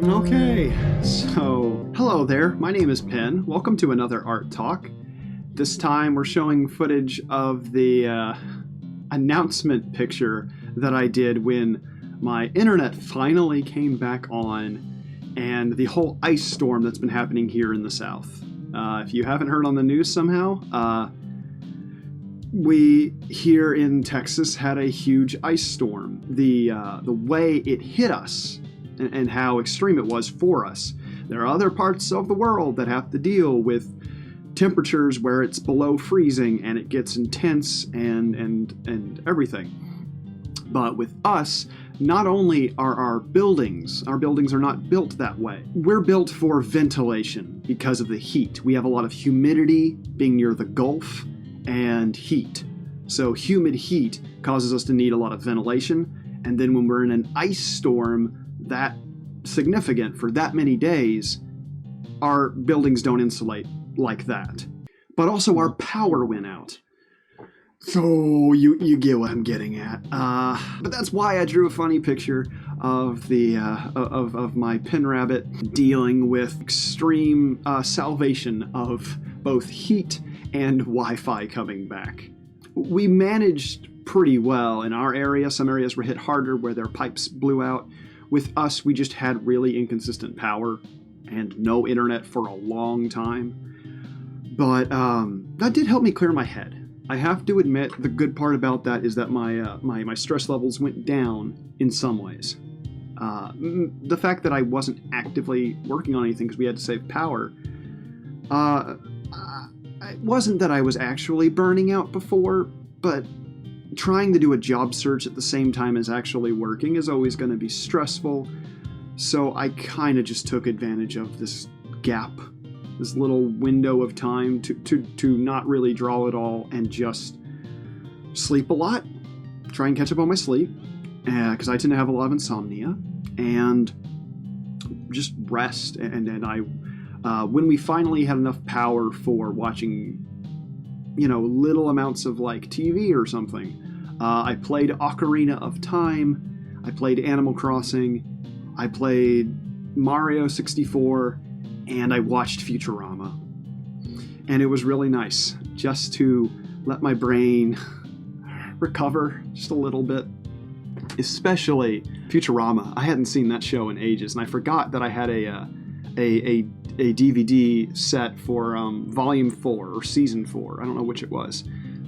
Okay, so hello there, my name is Pen. Welcome to another art talk. This time we're showing footage of the announcement picture that I did when my internet finally came back on and the whole ice storm that's been happening here in the South. If you haven't heard on the news somehow, we here in Texas had a huge ice storm. The way it hit us and how extreme it was for us. There are other parts of the world that have to deal with temperatures where it's below freezing and it gets intense and everything. But with us, not only are our buildings are not built that way. We're built for ventilation because of the heat. We have a lot of humidity being near the Gulf and heat. So humid heat causes us to need a lot of ventilation. And then when we're in an ice storm that significant for that many days, our buildings don't insulate like that. But also our power went out. So you get what I'm getting at. But that's why I drew a funny picture of the of my pen rabbit dealing with extreme salvation of both heat and Wi-Fi coming back. We managed pretty well in our area. Some areas were hit harder where their pipes blew out. With us, we just had really inconsistent power and no internet for a long time. But that did help me clear my head. I have to admit, the good part about that is that my stress levels went down in some ways. The fact that I wasn't actively working on anything because we had to save power, it wasn't that I was actually burning out before, but trying to do a job search at the same time as actually working is always going to be stressful. So I kind of just took advantage of this gap, this little window of time to not really draw at all and just sleep a lot, try and catch up on my sleep, because I tend to have a lot of insomnia, and just rest. And I, when we finally had enough power for watching, little amounts of like TV or something, I played Ocarina of Time, I played Animal Crossing, I played Mario 64, and I watched Futurama. And it was really nice just to let my brain recover just a little bit. Especially Futurama. I hadn't seen that show in ages, and I forgot that I had a DVD set for Volume 4 or Season 4. I don't know which it was,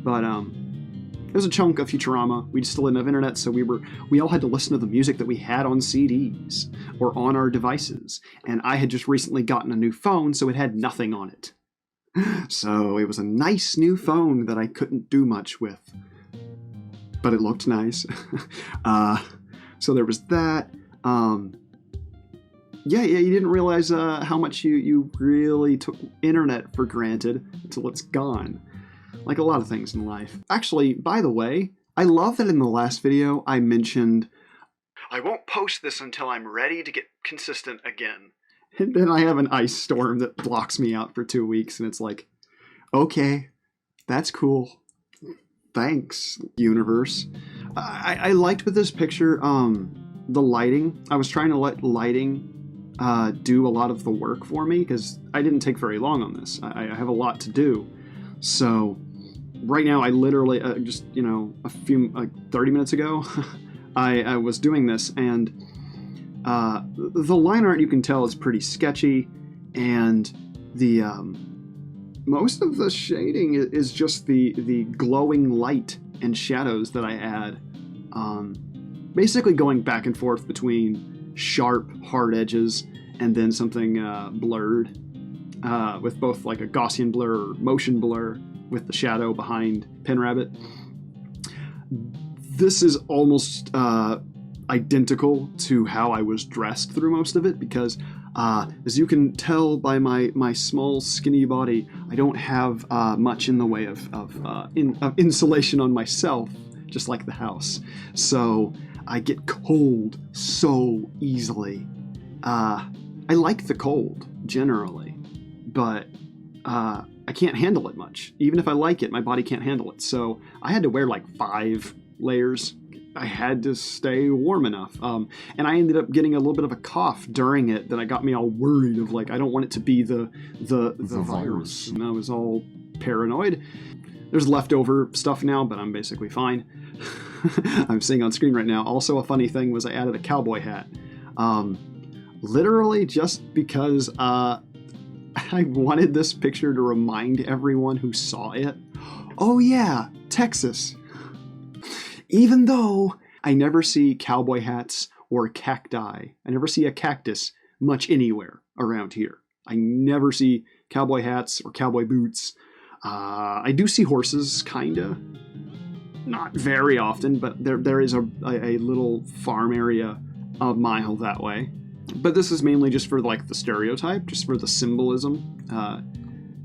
but it was a chunk of Futurama. We still didn't have internet, so we all had to listen to the music that we had on CDs or on our devices. And I had just recently gotten a new phone, so it had nothing on it. So it was a nice new phone that I couldn't do much with, but it looked nice. So there was that. Yeah, you didn't realize how much you really took internet for granted until it's gone. Like a lot of things in life. Actually, by the way, I love that in the last video I mentioned, I won't post this until I'm ready to get consistent again. And then I have an ice storm that blocks me out for 2 weeks, and it's like, okay, that's cool. Thanks, universe. I liked with this picture, the lighting. I was trying to let lighting do a lot of the work for me, because I didn't take very long on this. I have a lot to do. So right now I literally just, a few, 30 minutes ago, I was doing this, and the line art, you can tell, is pretty sketchy, and the most of the shading is just the glowing light and shadows that I add, basically going back and forth between sharp, hard edges and then something blurred, with both like a Gaussian blur or motion blur with the shadow behind PenRabbit. This is almost identical to how I was dressed through most of it, because as you can tell by my small skinny body, I don't have much in the way of insulation on myself, just like the house. So I get cold so easily. I like the cold generally, but I can't handle it much. Even if I like it, my body can't handle it. So I had to wear like 5 layers I had to stay warm enough. And I ended up getting a little bit of a cough during it that got me all worried of like, I don't want it to be the virus. And I was all paranoid. There's leftover stuff now, but I'm basically fine. I'm seeing on screen right now. Also, a funny thing was I added a cowboy hat. Literally just because I wanted this picture to remind everyone who saw it. Oh yeah, Texas. Even though I never see cowboy hats or cacti. I never see a cactus much anywhere around here. I never see cowboy hats or cowboy boots. I do see horses, kinda. Not very often, but there is a little farm area a mile that way. But this is mainly just for like the stereotype, just for the symbolism.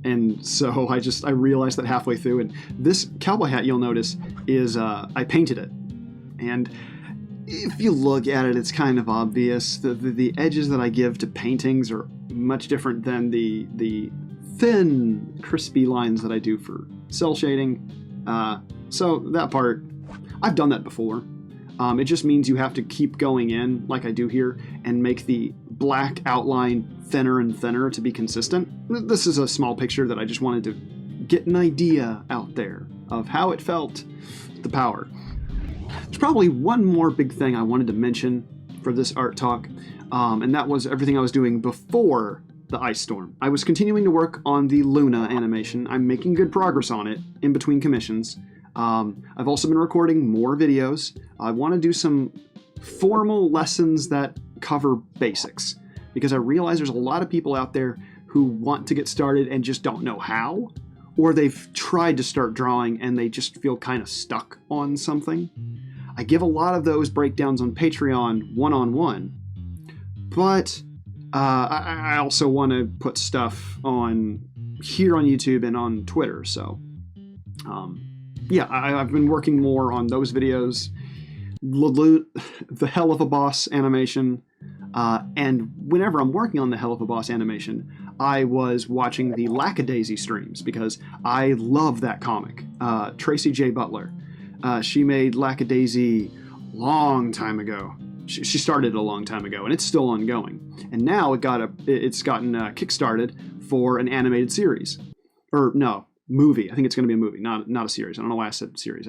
And so I realized that halfway through, and this cowboy hat, you'll notice, is I painted it. And if you look at it, it's kind of obvious. The edges that I give to paintings are much different than the thin, crispy lines that I do for cell shading. So that part, I've done that before. It just means you have to keep going in, like I do here, and make the black outline thinner and thinner to be consistent. This is a small picture that I just wanted to get an idea out there of how it felt, the power. There's probably one more big thing I wanted to mention for this art talk, and that was everything I was doing before the ice storm. I was continuing to work on the Loona animation. I'm making good progress on it in between commissions. I've also been recording more videos. I want to do some formal lessons that cover basics, because I realize there's a lot of people out there who want to get started and just don't know how, or they've tried to start drawing and they just feel kind of stuck on something. I give a lot of those breakdowns on Patreon one-on-one, but I also want to put stuff on here on YouTube and on Twitter, so yeah, I've been working more on those videos, the HelluvaBoss animation, and whenever I'm working on the HelluvaBoss animation, I was watching the Lackadaisy Streams because I love that comic. Tracy J. Butler. She made Lackadaisy long time ago. She started a long time ago, and it's still ongoing. And now it's gotten kickstarted for an animated series. Or no, movie. I think it's going to be a movie, not a series. I don't know why I said series.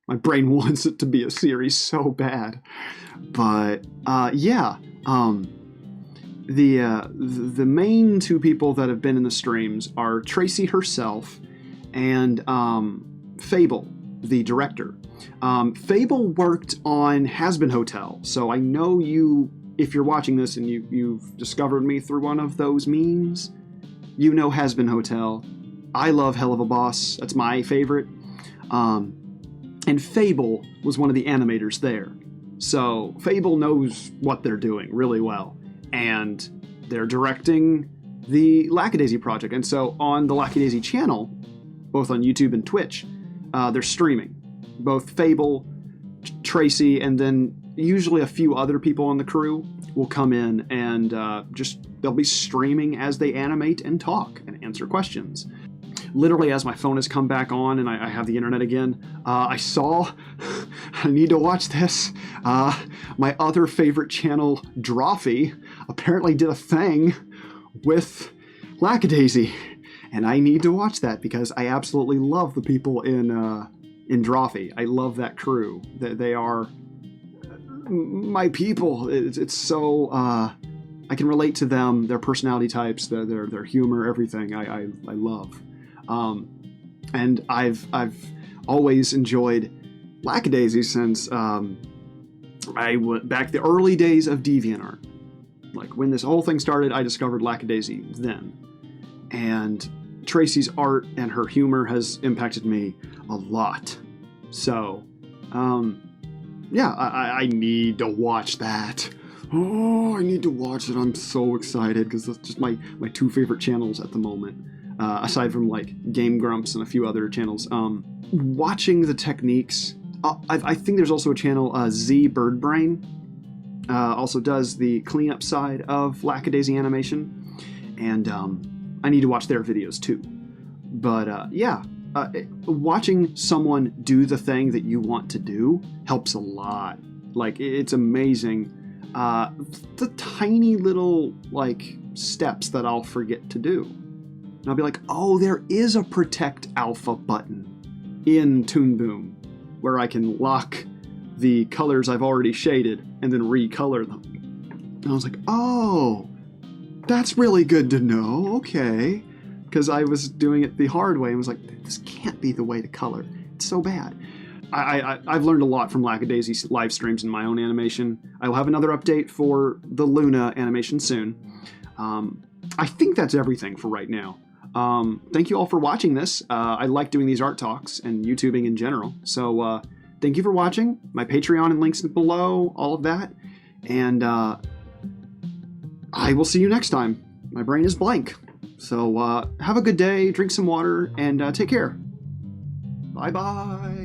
My brain wants it to be a series so bad. But yeah, the main two people that have been in the streams are Tracy herself and Fable, the director. Fable worked on Has-Been Hotel, so I know if you're watching this and you've discovered me through one of those memes, you know Has-Been Hotel. I love HelluvaBoss. That's my favorite. And Fable was one of the animators there. So Fable knows what they're doing really well. And they're directing the Lackadaisy project. And so on the Lackadaisy channel, both on YouTube and Twitch, they're streaming. Both Fable, Tracy, and then usually a few other people on the crew will come in and they'll be streaming as they animate and talk and answer questions. Literally, as my phone has come back on and I have the internet again, I saw, I need to watch this, my other favorite channel, Drawfee, apparently did a thing with Lackadaisy. And I need to watch that because I absolutely love the people in Drawfee. I love that crew. They are my people. It's so, I can relate to them, their personality types, their humor, everything I love. And I've always enjoyed Lackadaisy since I went back the early days of DeviantArt. Like when this whole thing started, I discovered Lackadaisy then. And Tracy's art and her humor has impacted me a lot. So, yeah, I need to watch that. Oh, I need to watch it. I'm so excited because that's just my two favorite channels at the moment. Aside from like Game Grumps and a few other channels. Watching the techniques. I think there's also a channel, Z Birdbrain, also does the cleanup side of Lackadaisy animation. And I need to watch their videos too. But yeah, watching someone do the thing that you want to do helps a lot. Like, it's amazing. The tiny little, like, steps that I'll forget to do. And I'll be like, oh, there is a protect alpha button in Toon Boom where I can lock the colors I've already shaded and then recolor them. And I was like, oh, that's really good to know. Okay. Because I was doing it the hard way and was like, this can't be the way to color. It's so bad. I've learned a lot from Lackadaisy live streams in my own animation. I will have another update for the Loona animation soon. I think that's everything for right now. Thank you all for watching this. I like doing these art talks and YouTubing in general. So thank you for watching. My Patreon and links below, all of that. And I will see you next time. My brain is blank. So have a good day, drink some water, and take care. Bye-bye.